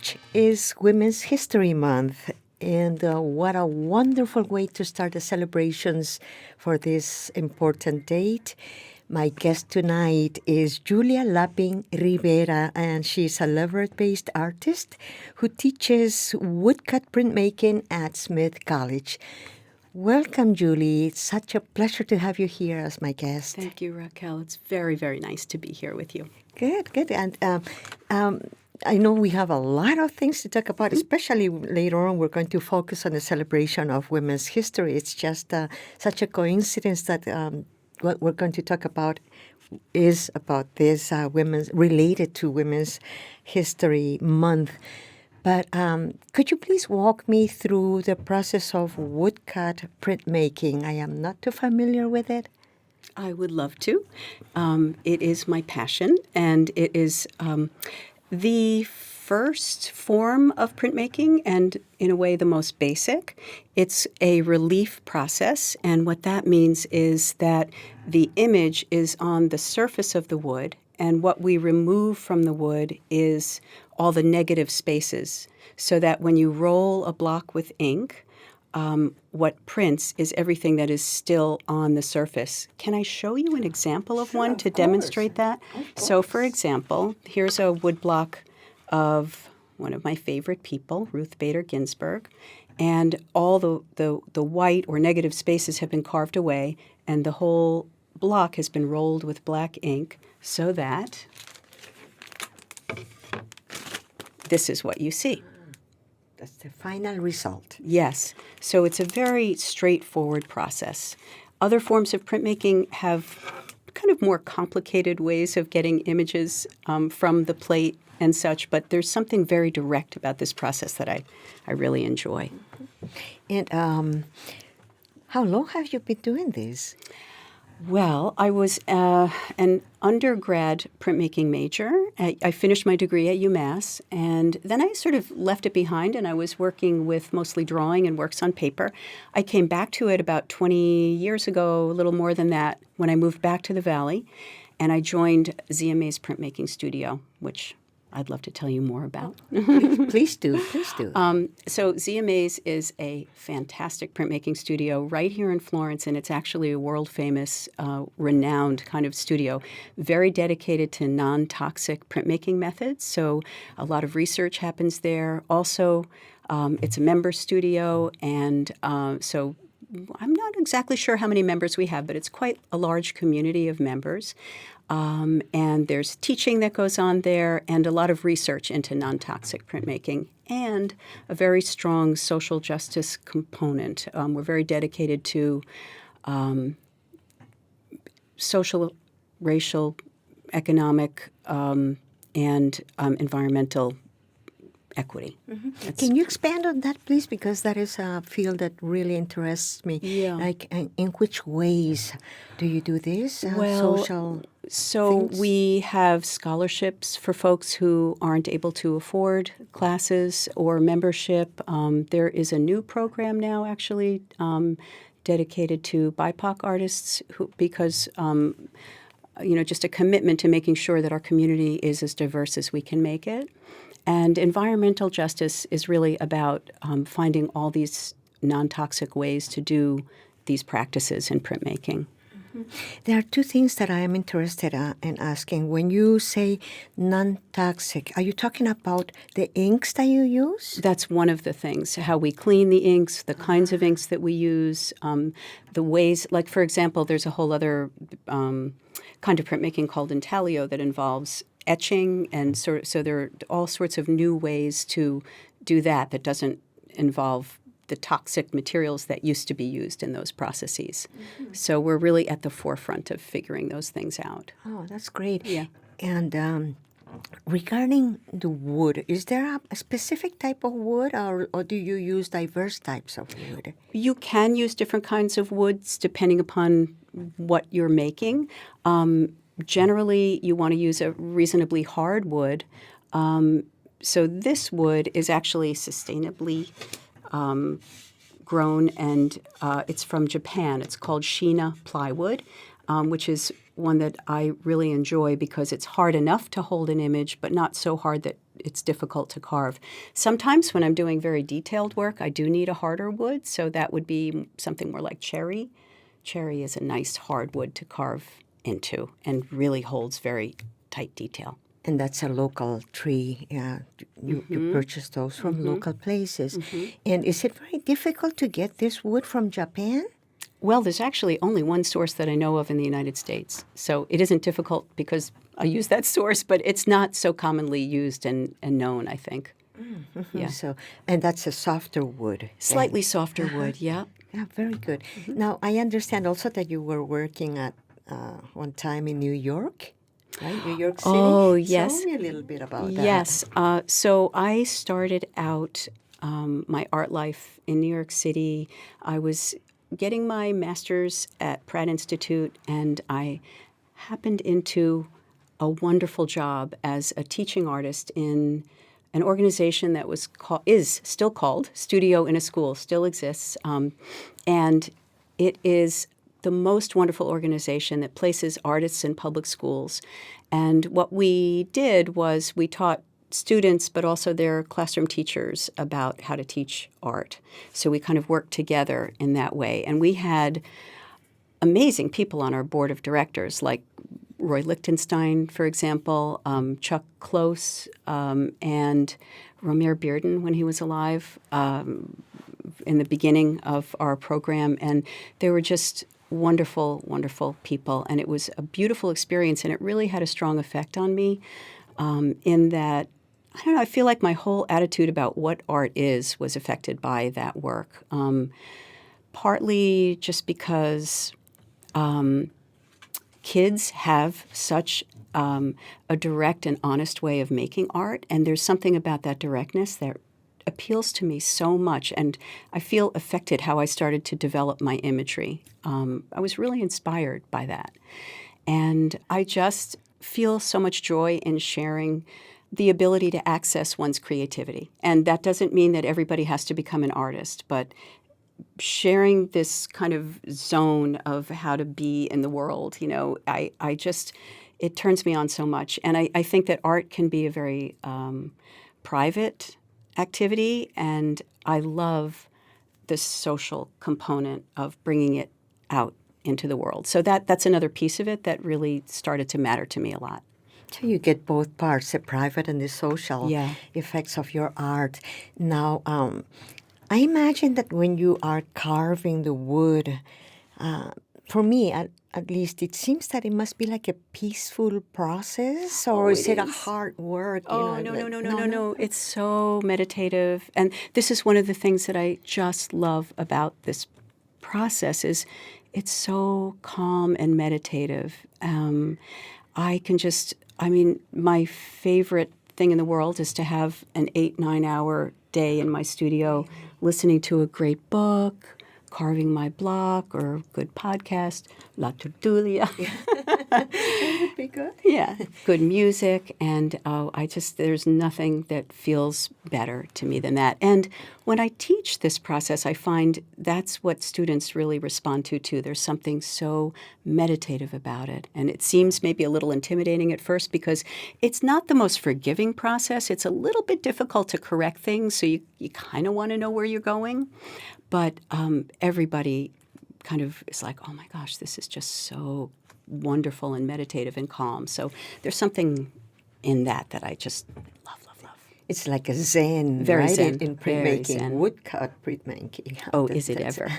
March is Women's History Month, and what a wonderful way to start the celebrations for this important date. My guest tonight is Julia Lapping Rivera, and she's a Leverett-based artist who teaches woodcut printmaking at Smith College. Welcome, Julie. It's such a pleasure to have you here as my guest. Thank you, Raquel. It's very, very nice to be here with you. Good, good. And I know we have a lot of things to talk about, especially later on. We're going to focus on the celebration of women's history. It's just such a coincidence that what we're going to talk about is about this women's related to Women's History Month. But could you please walk me through the process of woodcut printmaking? I am not too familiar with it. I would love to. It is my passion, and it is the first form of printmaking, and in a way the most basic. It's a relief process, and what that means is that the image is on the surface of the wood, and what we remove from the wood is all the negative spaces, so that when you roll a block with ink, what prints is everything that is still on the surface. Can I show you an example of one to demonstrate that? So, for example, here's a wood block of one of my favorite people, Ruth Bader Ginsburg, and all the white or negative spaces have been carved away, and the whole block has been rolled with black ink so that this is what you see. That's the final result. Yes. So it's a very straightforward process. Other forms of printmaking have kind of more complicated ways of getting images from the plate and such, but there's something very direct about this process that I really enjoy. And how long have you been doing this? Well, I was an undergrad printmaking major. I finished my degree at UMass, and then I sort of left it behind, and I was working with mostly drawing and works on paper. I came back to it about 20 years ago, a little more than that, when I moved back to the Valley, and I joined Zea Mays Printmaking Studio, which I'd love to tell you more about. Please do, please do. So Zea Mays is a fantastic printmaking studio right here in Florence, and it's actually a world-famous, renowned kind of studio, very dedicated to non-toxic printmaking methods. So a lot of research happens there. Also, it's a member studio, and so I'm not exactly sure how many members we have, but it's quite a large community of members. And there's teaching that goes on there and a lot of research into non-toxic printmaking and a very strong social justice component. We're very dedicated to social, racial, economic, and environmental equity. Mm-hmm. Can you expand on that, please? Because that is a field that really interests me. Yeah. Like, in which ways do you do this? So things? We have scholarships for folks who aren't able to afford classes or membership. There is a new program now, actually, dedicated to BIPOC artists because just a commitment to making sure that our community is as diverse as we can make it. And environmental justice is really about finding all these non-toxic ways to do these practices in printmaking. Mm-hmm. There are two things that I am interested in asking. When you say non-toxic, are you talking about the inks that you use? That's one of the things, how we clean the inks, the kinds of inks that we use, the ways, like, for example, there's a whole other kind of printmaking called intaglio that involves etching, and so there are all sorts of new ways to do that doesn't involve the toxic materials that used to be used in those processes. Mm-hmm. So we're really at the forefront of figuring those things out. Oh, that's great. Yeah. And regarding the wood, is there a specific type of wood, or do you use diverse types of wood? You can use different kinds of woods depending upon what you're making. Generally, you want to use a reasonably hard wood. So this wood is actually sustainably grown, and it's from Japan. It's called Shina plywood, which is one that I really enjoy because it's hard enough to hold an image, but not so hard that it's difficult to carve. Sometimes when I'm doing very detailed work, I do need a harder wood, so that would be something more like cherry. Cherry is a nice hard wood to carve into and really holds very tight detail. And that's a local tree. Yeah, you purchase those from local places. And is it very difficult to get this wood from Japan? Well, there's actually only one source that I know of in the United States. So it isn't difficult because I use that source, but it's not so commonly used and known, I think. Yeah. So, and that's a softer wood. Slightly softer wood, yeah. Yeah, very good. Now, I understand also that you were working at one time in New York, right? New York City. Oh, yes. Tell me a little bit about that. Yes. So I started out my art life in New York City. I was getting my master's at Pratt Institute, and I happened into a wonderful job as a teaching artist in an organization that is still called Studio in a School, still exists, and it is the most wonderful organization that places artists in public schools. And what we did was we taught students, but also their classroom teachers, about how to teach art. So we kind of worked together in that way. And we had amazing people on our board of directors, like Roy Lichtenstein, for example, Chuck Close, and Romare Bearden when he was alive in the beginning of our program. And they were just wonderful, wonderful people. And it was a beautiful experience, and it really had a strong effect on me in that, I don't know, I feel like my whole attitude about what art is was affected by that work. Partly just because kids have such a direct and honest way of making art, and there's something about that directness that appeals to me so much, and I feel affected how I started to develop my imagery. I was really inspired by that, and I just feel so much joy in sharing the ability to access one's creativity. And that doesn't mean that everybody has to become an artist, but sharing this kind of zone of how to be in the world, I just, it turns me on so much. And I think that art can be a very private activity, and I love the social component of bringing it out into the world. So that's another piece of it that really started to matter to me a lot. So you get both parts, the private and the social effects of your art. Now, I imagine that when you are carving the wood, for me at least, it seems that it must be like a peaceful process, or is it a hard work? No. It's so meditative. And this is one of the things that I just love about this process is it's so calm and meditative. My favorite thing in the world is to have an 8-9 hour day in my studio listening to a great book, carving my block, or a good podcast, La Tertulia. That would be good. Yeah, good music, and there's nothing that feels better to me than that. And when I teach this process, I find that's what students really respond to, too. There's something so meditative about it. And it seems maybe a little intimidating at first because it's not the most forgiving process. It's a little bit difficult to correct things, so you kind of want to know where you're going. But everybody kind of is like, oh my gosh, this is just so wonderful and meditative and calm. So there's something in that I just love. It's like a zen, very right? zen. In printmaking, woodcut printmaking. Oh, is it ever?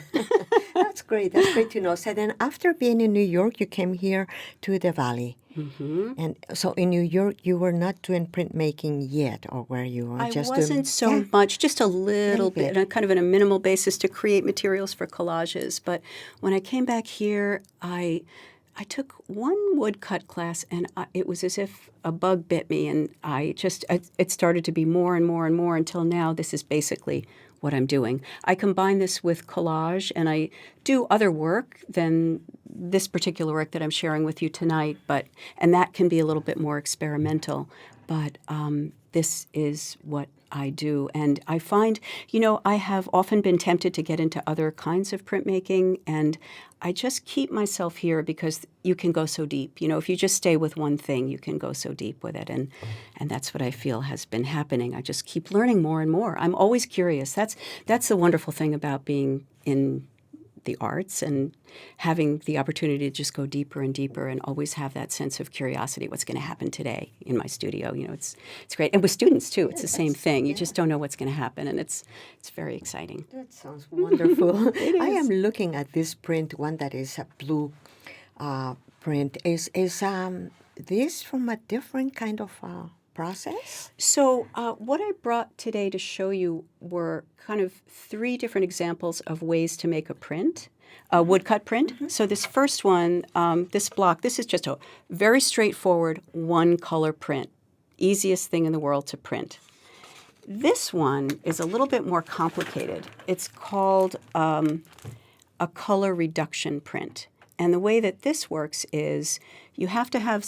That's great. That's great to know. So then after being in New York, you came here to the Valley. Mm-hmm. And so in New York, you were not doing printmaking yet, or were you? I wasn't so much, just a little bit, kind of on a minimal basis to create materials for collages. But when I came back here, I took one woodcut class, and it was as if a bug bit me, and it started to be more and more and more until now this is basically what I'm doing. I combine this with collage, and I do other work than this particular work that I'm sharing with you tonight, and that can be a little bit more experimental, but this is what I do. And I find, I have often been tempted to get into other kinds of printmaking, and I just keep myself here because you can go so deep. If you just stay with one thing, you can go so deep with it. And that's what I feel has been happening. I just keep learning more and more. I'm always curious. That's the wonderful thing about being in the arts and having the opportunity to just go deeper and deeper and always have that sense of curiosity. What's going to happen today in my studio? It's great. And with students too, it's the same thing. You just don't know what's going to happen, and it's very exciting. That sounds wonderful. I am looking at this print, one that is a blue print. Is this from a different kind of process? So what I brought today to show you were kind of 3 different examples of ways to make a print, a woodcut print. Mm-hmm. So this first one, this block, this is just a very straightforward one-color print. Easiest thing in the world to print. This one is a little bit more complicated. It's called a color reduction print. And the way that this works is you have to have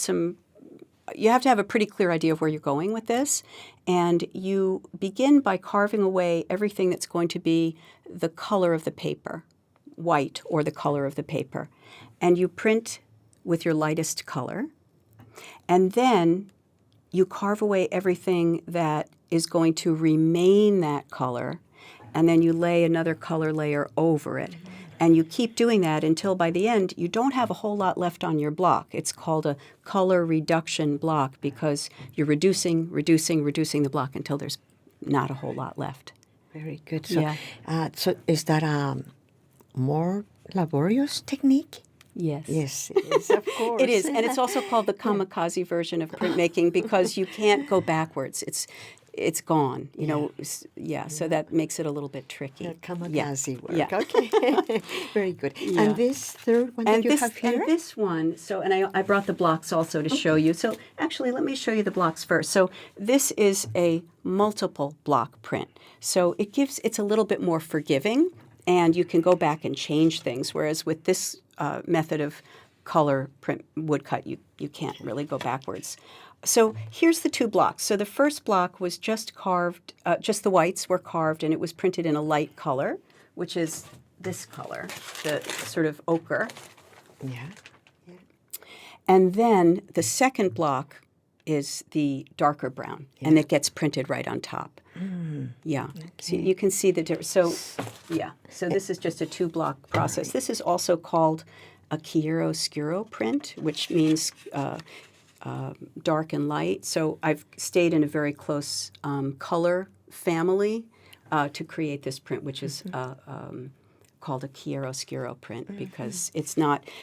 a pretty clear idea of where you're going with this, and you begin by carving away everything that's going to be the color of the paper, white or the color of the paper, and you print with your lightest color, and then you carve away everything that is going to remain that color, and then you lay another color layer over it. And you keep doing that until by the end, you don't have a whole lot left on your block. It's called a color reduction block because you're reducing the block until there's not a whole lot left. Very good. So, so is that a more laborious technique? Yes. Yes, it is, of course. It is. And it's also called the kamikaze version of printmaking because you can't go backwards. It's gone, so that makes it a little bit tricky. Kamikaze work. Yeah. Okay. Very good. Yeah. And this third one that you have here? And this one, I brought the blocks also to show you. So actually, let me show you the blocks first. So this is a multiple block print. So it's a little bit more forgiving, and you can go back and change things, whereas with this method of color print woodcut, you can't really go backwards. So here's the 2 blocks. So the first block was just carved, just the whites were carved, and it was printed in a light color, which is this color, the sort of ochre. Yeah. And then the second block is the darker brown, and it gets printed right on top. Yeah. Okay. So you can see the difference. So this is just a 2-block process. This is also called a chiaroscuro print, which means dark and light. So I've stayed in a very close color family to create this print, which is called a chiaroscuro print because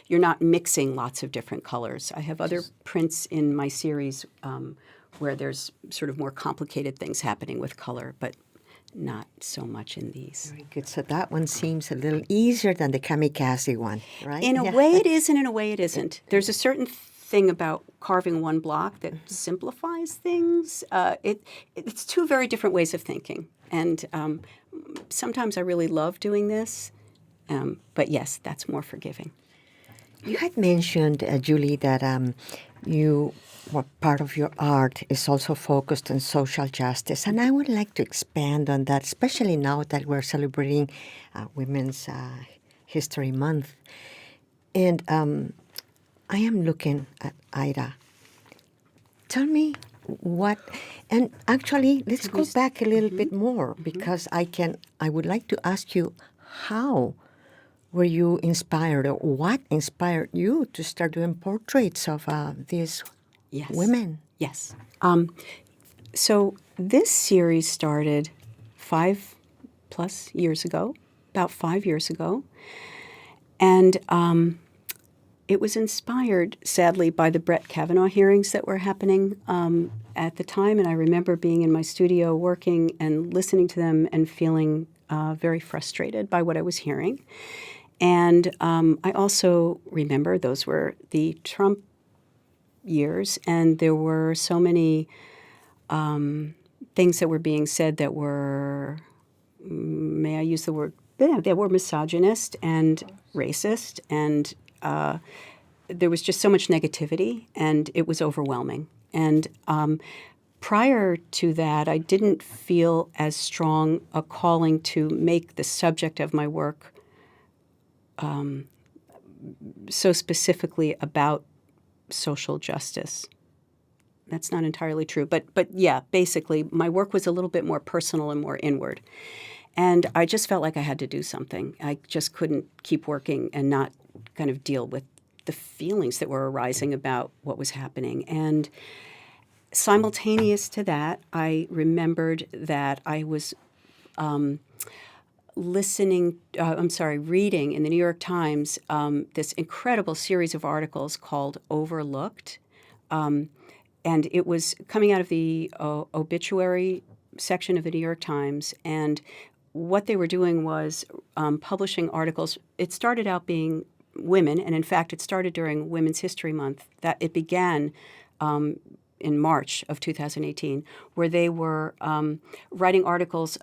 you're not mixing lots of different colors. I have other prints in my series where there's sort of more complicated things happening with color, but not so much in these. Very good. So that one seems a little easier than the kamikaze one, right? In a way it is, and in a way it isn't. There's a certain thing about carving one block that simplifies things. It's 2 very different ways of thinking. And sometimes I really love doing this. But yes, that's more forgiving. You had mentioned, Julie, that part of your art is also focused on social justice. And I would like to expand on that, especially now that we're celebrating Women's History Month. And I am looking at Ida. Tell me what, and actually, let's go back a little bit more because I would like to ask you, how were you inspired, or what inspired you to start doing portraits of these women? Yes. So this series started 5+ years ago, about 5 years ago, and it was inspired, sadly, by the Brett Kavanaugh hearings that were happening at the time. And I remember being in my studio working and listening to them and feeling very frustrated by what I was hearing. And I also remember those were the Trump years, and there were so many things that were being said that were, may I use the word, they were misogynist and racist and there was just so much negativity, and it was overwhelming. And prior to that, I didn't feel as strong a calling to make the subject of my work so specifically about social justice. That's not entirely true, but yeah, basically, my work was a little bit more personal and more inward. And I just felt like I had to do something. I just couldn't keep working and not kind of deal with the feelings that were arising about what was happening. And simultaneous to that, I remembered that I was reading in the New York Times this incredible series of articles called Overlooked. And it was coming out of the obituary section of the New York Times. And what they were doing was publishing articles. It started out being women, and in fact, it started during Women's History Month. That it began in March of 2018, where they were writing articles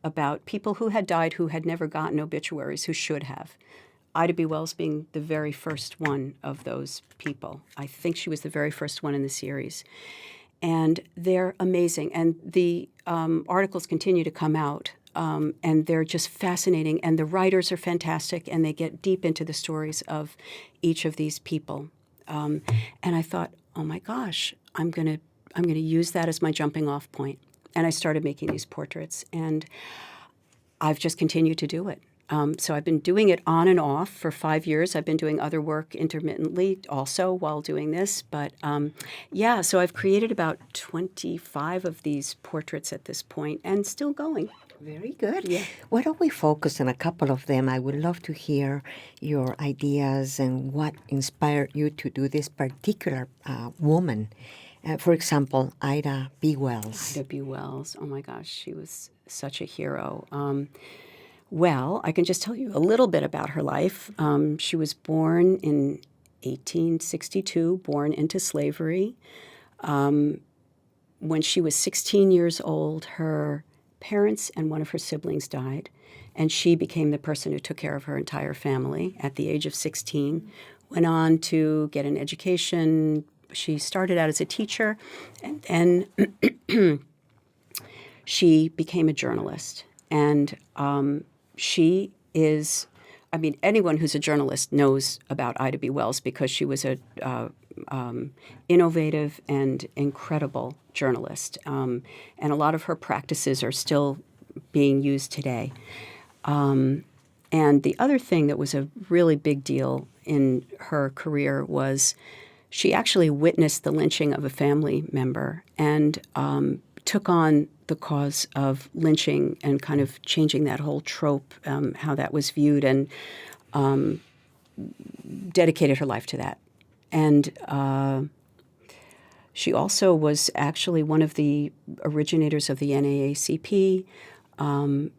about people who had died who had never gotten obituaries, who should have. Ida B. Wells being the very first one of those people. I think she was the very first one in the series. And they're amazing. And the articles continue to come out, and they're just fascinating. And the writers are fantastic, and they get deep into the stories of each of these people. And I thought, oh my gosh, I'm gonna use that as my jumping off point. And I started making these portraits, and I've just continued to do it. So I've been doing it on and off for 5 years. I've been doing other work intermittently also while doing this. But yeah, so I've created about 25 of these portraits at this point and still going. Very good. Yeah. Why don't we focus on a couple of them? I would love to hear your ideas and what inspired you to do this particular woman. For example, Ida B. Wells. Ida B. Wells. Oh my gosh, she was such a hero. Well, I can just tell you a little bit about her life. She was born in 1862, born into slavery. When she was 16 years old, her parents and one of her siblings died, and she became the person who took care of her entire family at the age of 16, went on to get an education. She started out as a teacher, and then she became a journalist. And she is, I mean, anyone who's a journalist knows about Ida B. Wells because she was a innovative and incredible journalist. And a lot of her practices are still being used today. And the other thing that was a really big deal in her career was she actually witnessed the lynching of a family member and took on the cause of lynching and kind of changing that whole trope, how that was viewed, and dedicated her life to that. And she also was actually one of the originators of the NAACP.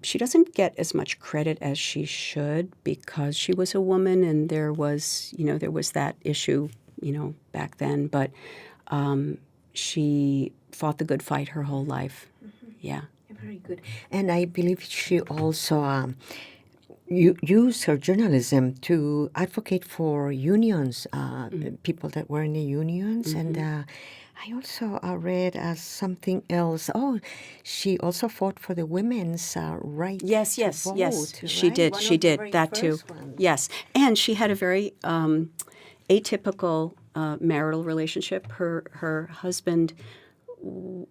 She doesn't get as much credit as she should because she was a woman, and there was that issue, back then. But she fought the good fight her whole life. Mm-hmm. Yeah. Very good. And I believe she also used her journalism to advocate for unions, people that were in the unions. Mm-hmm. And I also read something else. Oh, she also fought for the women's right to vote. Yes. Right? She did. She did that too. Ones. Yes. And she had a very atypical marital relationship. Her husband,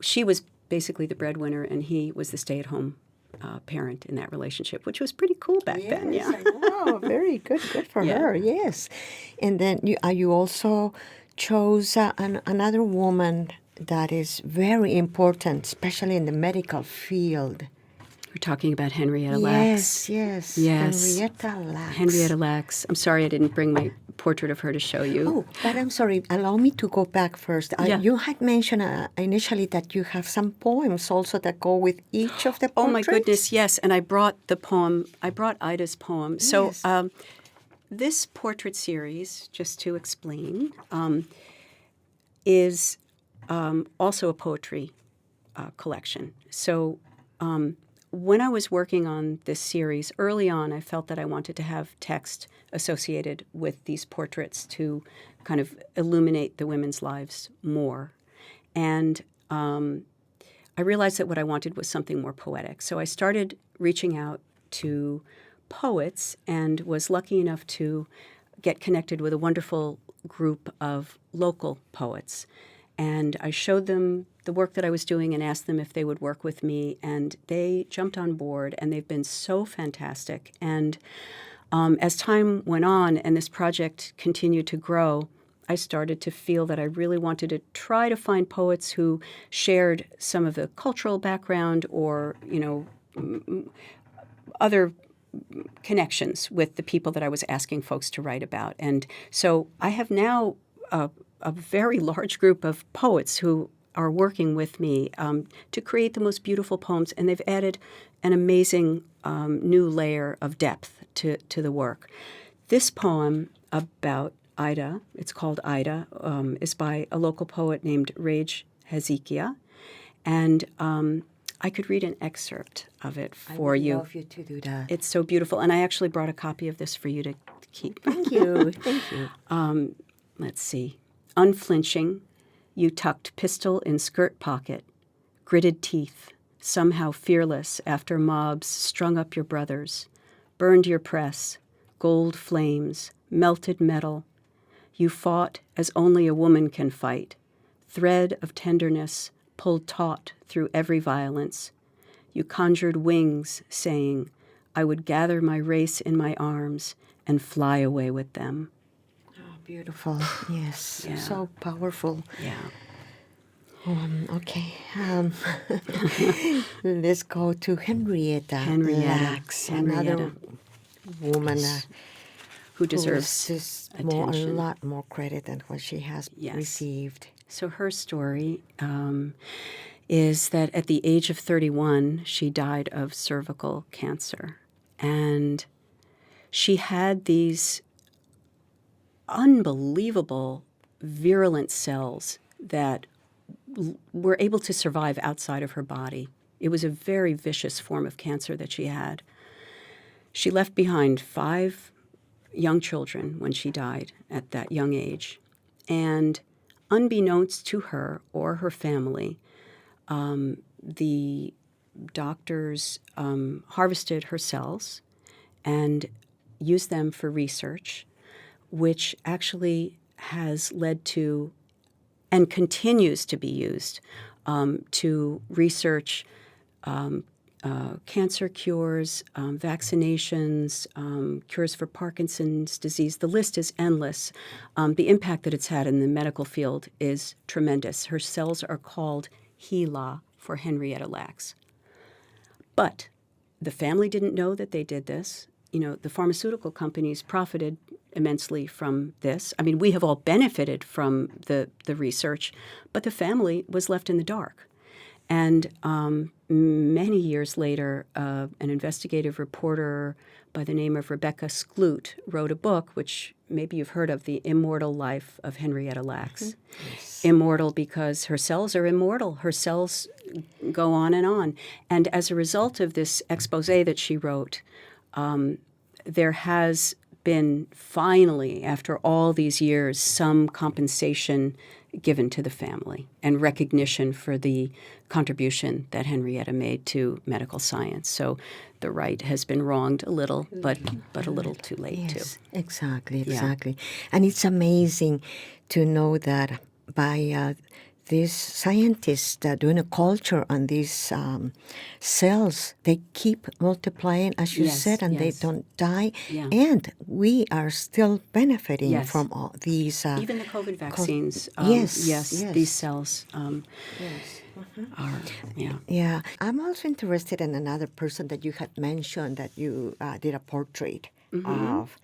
she was basically the breadwinner, and he was the stay-at-home parent in that relationship, which was pretty cool back then. Yeah. Wow, very good. Good for her. Yes. And then you also chose another woman that is very important, especially in the medical field. We're talking about Henrietta Lacks. Yes. Henrietta Lacks. Henrietta Lacks. I'm sorry I didn't bring my portrait of her to show you. Oh, but I'm sorry. Allow me to go back first. You had mentioned initially that you have some poems also that go with each of the portraits. Oh, my goodness, yes. And I brought Ida's poem. So this portrait series, just to explain, is also a poetry collection. So when I was working on this series, early on, I felt that I wanted to have text associated with these portraits to kind of illuminate the women's lives more. And I realized that what I wanted was something more poetic. So I started reaching out to poets and was lucky enough to get connected with a wonderful group of local poets. And I showed them the work that I was doing and asked them if they would work with me. And they jumped on board, and they've been so fantastic. And as time went on and this project continued to grow, I started to feel that I really wanted to try to find poets who shared some of the cultural background or, other connections with the people that I was asking folks to write about. And so I have now a very large group of poets who are working with me to create the most beautiful poems, and they've added an amazing new layer of depth to the work. This poem about Ida, it's called Ida, is by a local poet named Rage Hezekiah, and I could read an excerpt of it for you. I would love you to do that. It's so beautiful, and I actually brought a copy of this for you to keep. Thank you. Thank you. Let's see. Unflinching, you tucked pistol in skirt pocket, gritted teeth, somehow fearless after mobs strung up your brothers, burned your press, gold flames, melted metal. You fought as only a woman can fight, thread of tenderness pulled taut through every violence. You conjured wings, saying, I would gather my race in my arms and fly away with them. Oh, beautiful. Yes. Yeah. So powerful. Yeah. Okay. Let's go to Henrietta. Henrietta. Another woman who deserves a lot more credit than what she has Yes. received. So her story is that at the age of 31, she died of cervical cancer. And she had these unbelievable virulent cells that were able to survive outside of her body. It was a very vicious form of cancer that she had. She left behind 5 young children when she died at that young age. And unbeknownst to her or her family, the doctors harvested her cells and used them for research, which actually has led to and continues to be used to research cancer cures, vaccinations, cures for Parkinson's disease. The list is endless. The impact that it's had in the medical field is tremendous. Her cells are called HeLa for Henrietta Lacks. But the family didn't know that they did this. The pharmaceutical companies profited immensely from this. I mean, we have all benefited from the research, but the family was left in the dark. And many years later, an investigative reporter by the name of Rebecca Skloot wrote a book, which maybe you've heard of, The Immortal Life of Henrietta Lacks. Yes. Immortal because her cells are immortal. Her cells go on. And as a result of this expose that she wrote, there has been finally, after all these years, some compensation given to the family and recognition for the contribution that Henrietta made to medical science. So the right has been wronged a little, but a little too late, yes, too. Exactly. Yeah. And it's amazing to know that by these scientists doing a culture on these cells, they keep multiplying, as you said, and they don't die. Yeah. And we are still benefiting from all these. Even the COVID vaccines. Yes. These cells Yes. are, Yeah. I'm also interested in another person that you had mentioned that you did a portrait of,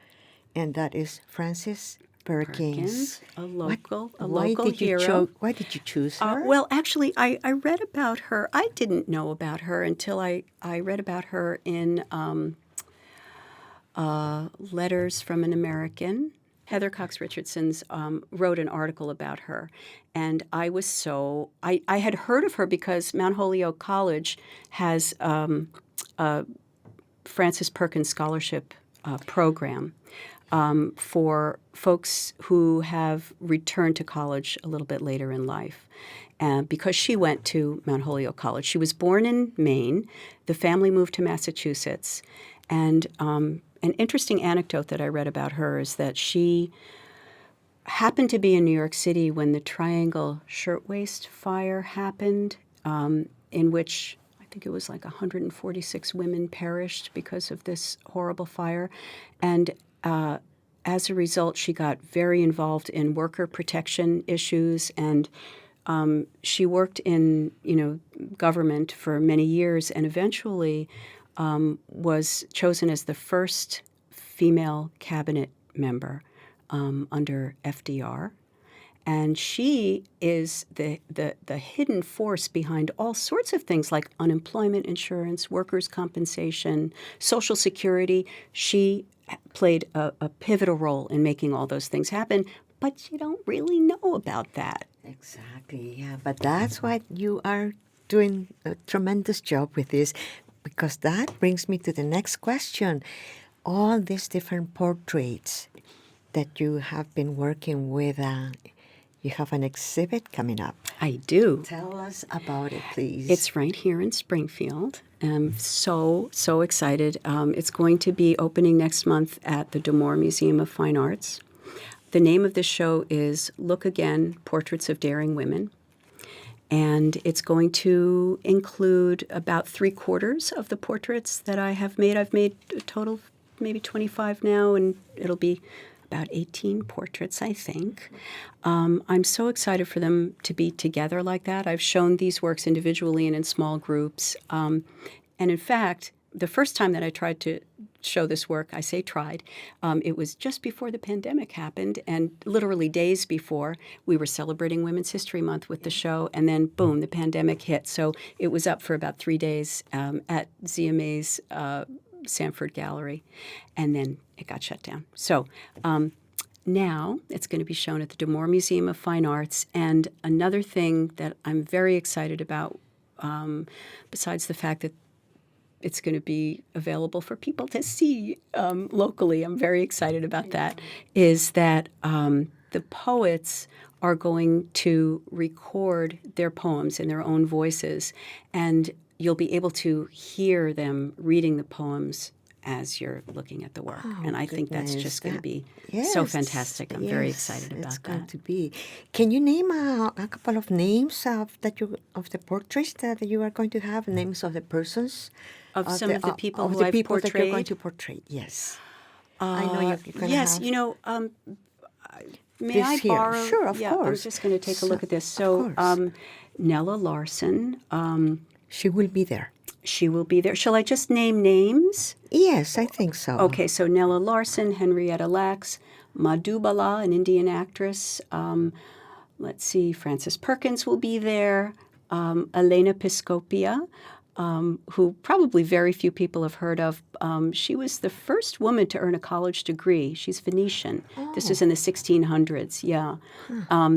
and that is Frances Perkins, a local hero. hero. Why did you choose her? Well, actually, I read about her. I didn't know about her until I read about her in Letters from an American. Heather Cox Richardson's wrote an article about her, and I was I had heard of her because Mount Holyoke College has Francis Perkins Scholarship program for folks who have returned to college a little bit later in life. Because she went to Mount Holyoke College. She was born in Maine. The family moved to Massachusetts. And an interesting anecdote that I read about her is that she happened to be in New York City when the Triangle Shirtwaist Fire happened, in which I think it was like 146 women perished because of this horrible fire. And as a result, she got very involved in worker protection issues, and she worked in, government for many years, and eventually was chosen as the first female cabinet member under FDR. And she is the hidden force behind all sorts of things like unemployment insurance, workers' compensation, Social Security. She played a pivotal role in making all those things happen, but you don't really know about that. Exactly, yeah. But that's why you are doing a tremendous job with this, because that brings me to the next question. All these different portraits that you have been working with, you have an exhibit coming up. I do. Tell us about it, please. It's right here in Springfield. I'm so excited. It's going to be opening next month at the D'Amour Museum of Fine Arts. The name of the show is Look Again, Portraits of Daring Women. And it's going to include about 3/4 of the portraits that I have made. I've made a total of maybe 25 now, and it'll be about 18 portraits, I think. I'm so excited for them to be together like that. I've shown these works individually and in small groups. And in fact, the first time that I tried to show this work, I say tried, it was just before the pandemic happened, and literally days before. We were celebrating Women's History Month with the show, and then boom, the pandemic hit. So it was up for about 3 days at Zea Mays Sanford Gallery, and then it got shut down. So now it's going to be shown at the D'Amour Museum of Fine Arts. And another thing that I'm very excited about, besides the fact that it's going to be available for people to see locally, I'm very excited about that, is that the poets are going to record their poems in their own voices, and you'll be able to hear them reading the poems as you're looking at the work. And I think that's just going to be so fantastic. I'm very excited about it's that. going to be. Can you name a couple of names of the portraits that you are going to have? Names of the persons? Of some of the people who the I've people that you're going portrayed? to portray, yes. I know you're going Yes, to have... may I this here. borrow? Sure, of course. I'm just going to take a look at this. So, Nella Larson. She will be there. She will be there. Shall I just name names? Yes, I think so. Okay, so Nella Larson, Henrietta Lacks, Madhubala, an Indian actress. Let's see, Frances Perkins will be there. Elena Piscopia, who probably very few people have heard of. She was the first woman to earn a college degree. She's Venetian. This was in the 1600s, yeah.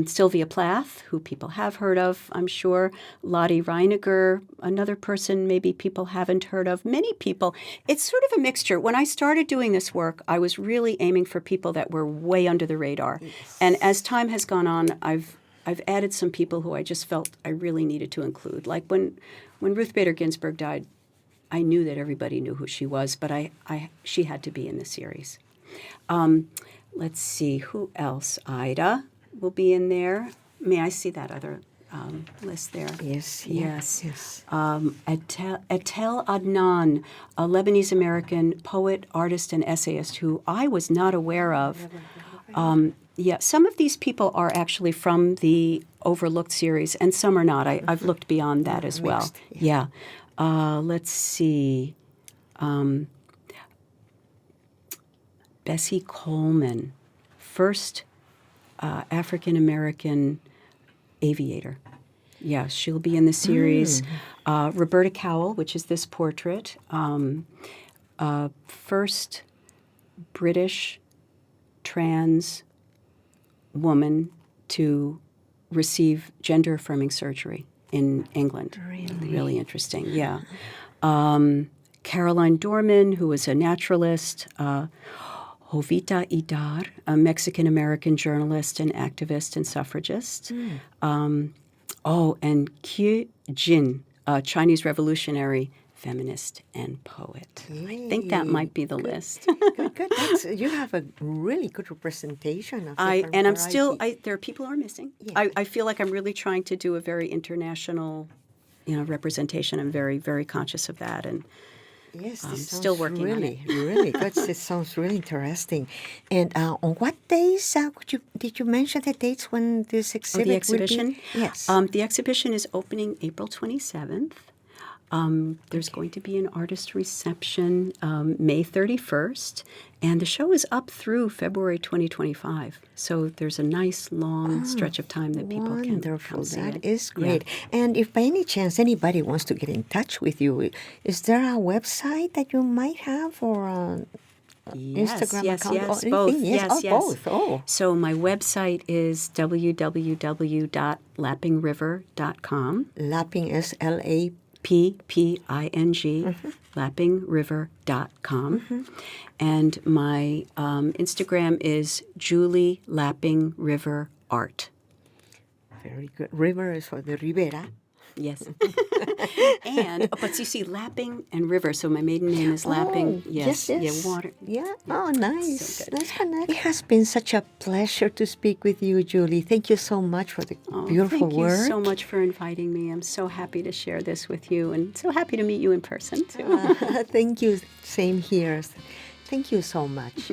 Sylvia Plath, who people have heard of, I'm sure. Lottie Reiniger, another person maybe people haven't heard of. Many people. It's sort of a mixture. When I started doing this work, I was really aiming for people that were way under the radar. Yes. And as time has gone on, I've added some people who I just felt I really needed to include. Like when Ruth Bader Ginsburg died, I knew that everybody knew who she was, but she had to be in the series. Let's see, who else? Ida will be in there. May I see that other list there? Yes. Etel Adnan, a Lebanese-American poet, artist, and essayist who I was not aware of. Yeah, some of these people are actually from the Overlooked series, and some are not. I've looked beyond that as well. Mixed, yeah. Let's see. Bessie Coleman, first African-American aviator. Yeah, she'll be in the series. Roberta Cowell, which is this portrait. First British trans woman to receive gender-affirming surgery in England. Really? Really interesting, yeah. Caroline Dorman, who is a naturalist, Jovita Idar, a Mexican-American journalist and activist and suffragist. And Qi Jin, a Chinese revolutionary feminist and poet. I think that might be the list. Good. You have a really good representation of there are people who are missing. Yeah. I feel like I'm really trying to do a very international, representation. I'm very, very conscious of that, and yes, this still working on it. Really good. It sounds really interesting. And on what days did you mention the dates when this exhibit the exhibition? will be? Yes. The exhibition is opening April 27th. There's going to be an artist reception May 31st, and the show is up through February 2025. So there's a nice long stretch of time that people can come see That it. is great. And if by any chance anybody wants to get in touch with you, is there a website that you might have or Instagram account? Yes, or anything? both. Yes, both. Oh. So my website is www.lappingriver.com. Lapping is L-A. P-P-I-N-G, lappingriver.com. And my Instagram is Julie Lapping River Art. Very good. River is for the Rivera. Yes. But you see, Lapping and River, so my maiden name is Lapping. Yes. Yeah, water. Yeah. Oh, nice. So good. Nice connect. It has been such a pleasure to speak with you, Julie. Thank you so much for the beautiful work. Thank you so much for inviting me. I'm so happy to share this with you and so happy to meet you in person, too. Thank you. Same here. Thank you so much.